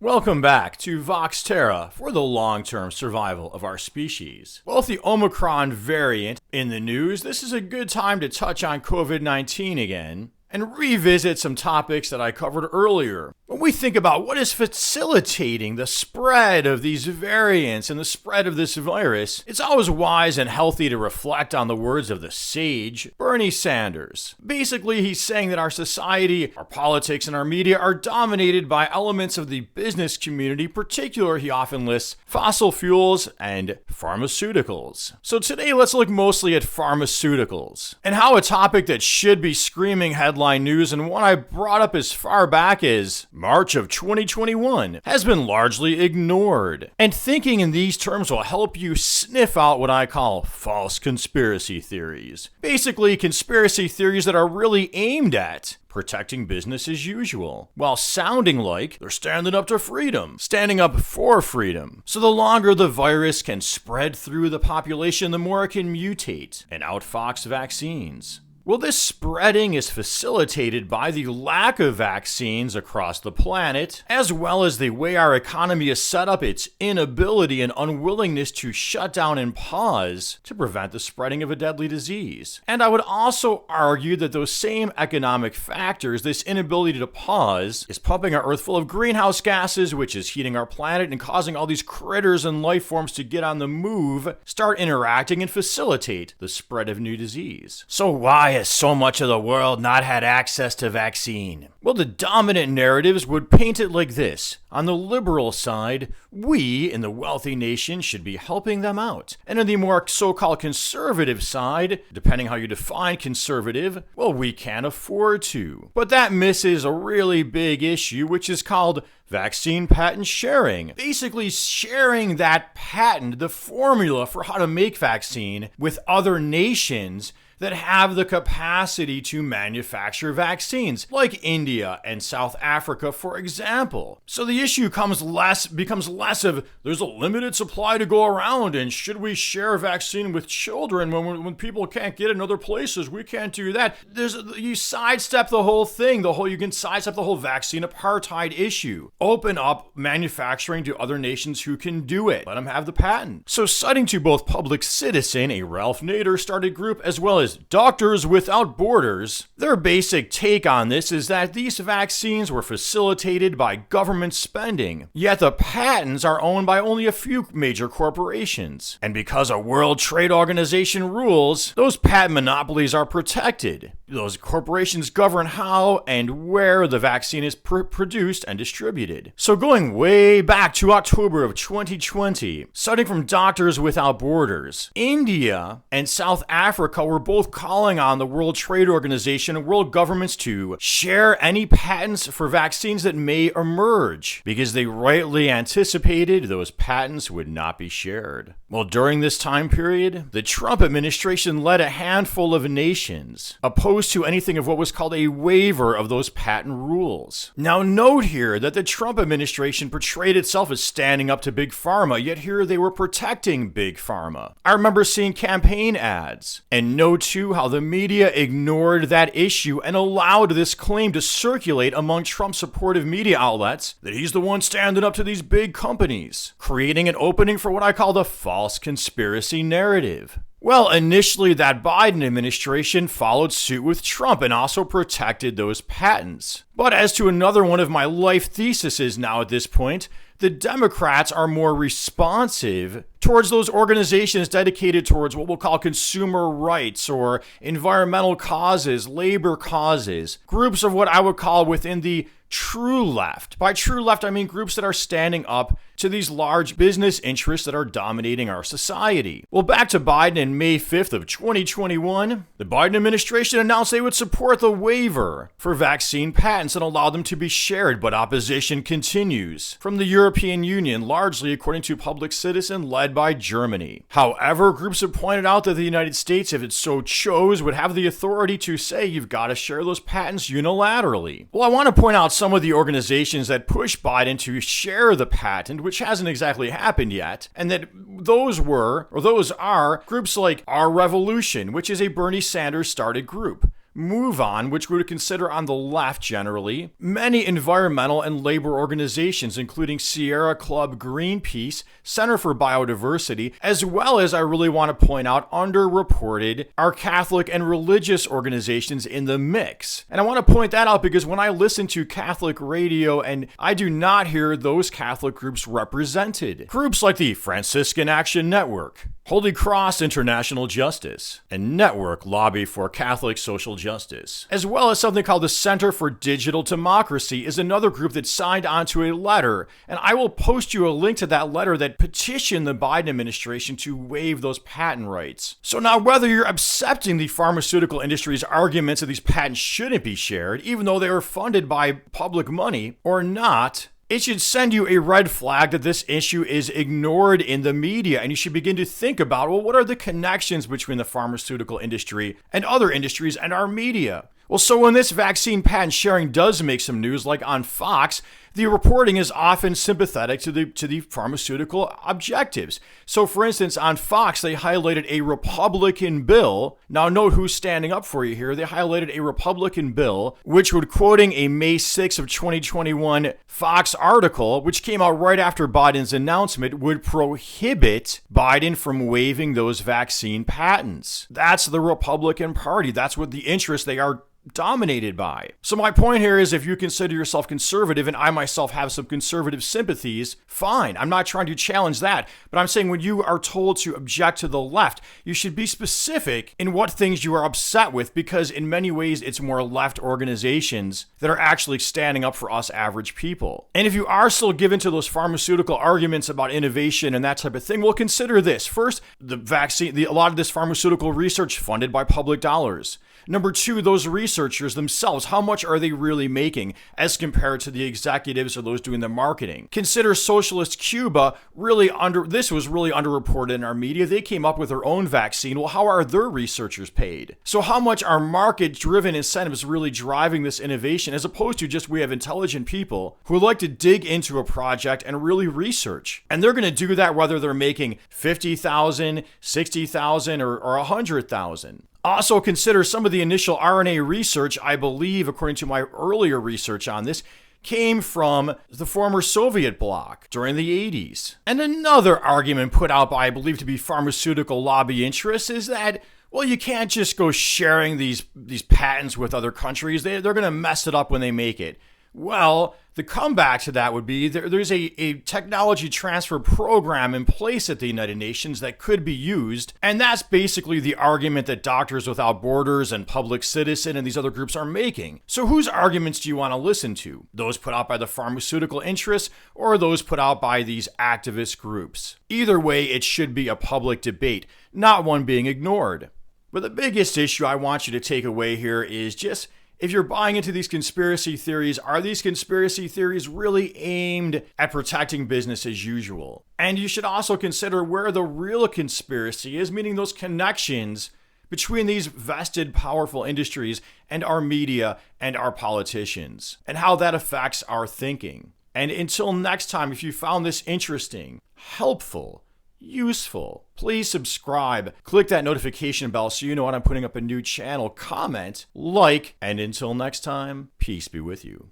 Welcome back to Vox Terra for the long-term survival of our species. Well, with the Omicron variant in the news, this is a good time to touch on COVID-19 again and revisit some topics that I covered earlier. When we think about what is facilitating the spread of these variants and the spread of this virus, it's always wise and healthy to reflect on the words of the sage, Bernie Sanders. Basically, he's saying that our society, our politics, and our media are dominated by elements of the business community. Particularly, he often lists fossil fuels and pharmaceuticals. So today, let's look mostly at pharmaceuticals and how a topic that should be screaming headline news and one I brought up as far back as March of 2021 has been largely ignored. And thinking in these terms will help you sniff out what I call false conspiracy theories. Basically, conspiracy theories that are really aimed at protecting business as usual, while sounding like they're standing up to freedom, standing up for freedom. So the longer the virus can spread through the population, the more it can mutate and outfox vaccines. Well, this spreading is facilitated by the lack of vaccines across the planet, as well as the way our economy is set up, its inability and unwillingness to shut down and pause to prevent the spreading of a deadly disease. And I would also argue that those same economic factors, this inability to pause, is pumping our Earth full of greenhouse gases, which is heating our planet and causing all these critters and life forms to get on the move, start interacting, and facilitate the spread of new disease. So why has so much of the world not had access to vaccine? Well, the dominant narratives would paint it like this. On the liberal side, we in the wealthy nation should be helping them out. And on the more so-called conservative side, depending how you define conservative, well, we can't afford to. But that misses a really big issue, which is called vaccine patent sharing. Basically sharing that patent, the formula for how to make vaccine, with other nations that have the capacity to manufacture vaccines, like India and South Africa, for example. So the issue becomes less of there's a limited supply to go around, and should we share vaccine with children when people can't get it in other places? We can't do that. You sidestep the whole thing. You can sidestep the whole vaccine apartheid issue. Open up manufacturing to other nations who can do it. Let them have the patent. So citing to both Pubic Citizen, a Ralph Nader started group, as well as Doctors Without Borders, their basic take on this is that these vaccines were facilitated by government spending, yet the patents are owned by only a few major corporations. And because of World Trade Organization rules, those patent monopolies are protected. Those corporations govern how and where the vaccine is produced and distributed. So going way back to October of 2020, citing from Doctors Without Borders, India and South Africa were both calling on the World Trade Organization and world governments to share any patents for vaccines that may emerge, because they rightly anticipated those patents would not be shared. Well, during this time period, the Trump administration led a handful of nations opposed to anything of what was called a waiver of those patent rules. Now note here that the Trump administration portrayed itself as standing up to Big Pharma, yet here they were protecting Big Pharma. I remember seeing campaign ads, and note too how the media ignored that issue and allowed this claim to circulate among Trump-supportive media outlets that he's the one standing up to these big companies, creating an opening for what I call the false conspiracy narrative. Well, initially that Biden administration followed suit with Trump and also protected those patents. But as to another one of my life theses now at this point, the Democrats are more responsive towards those organizations dedicated towards what we'll call consumer rights or environmental causes, labor causes, groups of what I would call within the true left. By true left, I mean groups that are standing up to these large business interests that are dominating our society. Well, back to Biden in May 5th of 2021, the Biden administration announced they would support the waiver for vaccine patents and allow them to be shared, but opposition continues from the European Union, largely according to Pubic Citizen, led by Germany. However, groups have pointed out that the United States, if it so chose, would have the authority to say you've got to share those patents unilaterally. Well, I want to point out some of the organizations that push Biden to share the patent, which hasn't exactly happened yet, and that those are groups like Our Revolution, which is a Bernie Sanders started group. Move on, which we would consider on the left generally, many environmental and labor organizations, including Sierra Club, Greenpeace, Center for Biodiversity, as well as, I really want to point out, underreported are Catholic and religious organizations in the mix. And I want to point that out because when I listen to Catholic radio, and I do not hear those Catholic groups represented. Groups like the Franciscan Action Network, Holy Cross International Justice, and Network Lobby for Catholic Social Justice, as well as something called the Center for Digital Democracy is another group that signed onto a letter, and I will post you a link to that letter that petitioned the Biden administration to waive those patent rights. So now whether you're accepting the pharmaceutical industry's arguments that these patents shouldn't be shared, even though they were funded by public money, or not, it should send you a red flag that this issue is ignored in the media, and you should begin to think about, well, what are the connections between the pharmaceutical industry and other industries and our media? Well, so when this vaccine patent sharing does make some news, like on Fox, the reporting is often sympathetic to the pharmaceutical objectives. So, for instance, on Fox, they highlighted a Republican bill. Now, note who's standing up for you here. They highlighted a Republican bill, which would, quoting a May 6th of 2021 Fox article, which came out right after Biden's announcement, would prohibit Biden from waiving those vaccine patents. That's the Republican Party. That's what the interest they are dominated by. So my point here is if you consider yourself conservative, and I myself have some conservative sympathies, fine. I'm not trying to challenge that, but I'm saying when you are told to object to the left, you should be specific in what things you are upset with, because in many ways it's more left organizations that are actually standing up for us average people. And if you are still given to those pharmaceutical arguments about innovation and that type of thing, well, consider this. First, the vaccine, a lot of this pharmaceutical research funded by public dollars. Number two, those researchers themselves, how much are they really making as compared to the executives or those doing the marketing? Consider socialist Cuba, this was really underreported in our media. They came up with their own vaccine. Well, how are their researchers paid? So how much are market-driven incentives really driving this innovation, as opposed to just we have intelligent people who like to dig into a project and really research. And they're going to do that whether they're making $50,000, $60,000, or $100,000. Also consider some of the initial RNA research, I believe, according to my earlier research on this, came from the former Soviet bloc during the 80s. And another argument put out by, I believe, to be pharmaceutical lobby interests is that, well, you can't just go sharing these patents with other countries. They're going to mess it up when they make it. Well, the comeback to that would be there's a technology transfer program in place at the United Nations that could be used, and that's basically the argument that Doctors Without Borders and Pubic Citizen and these other groups are making. So whose arguments do you want to listen to? Those put out by the pharmaceutical interests or those put out by these activist groups? Either way, it should be a public debate, not one being ignored. But the biggest issue I want you to take away here is just, if you're buying into these conspiracy theories, are these conspiracy theories really aimed at protecting business as usual? And you should also consider where the real conspiracy is, meaning those connections between these vested, powerful industries and our media and our politicians, and how that affects our thinking. And until next time, if you found this interesting, helpful, useful, please subscribe, click that notification bell so you know when I'm putting up a new channel, comment, like, and until next time, peace be with you.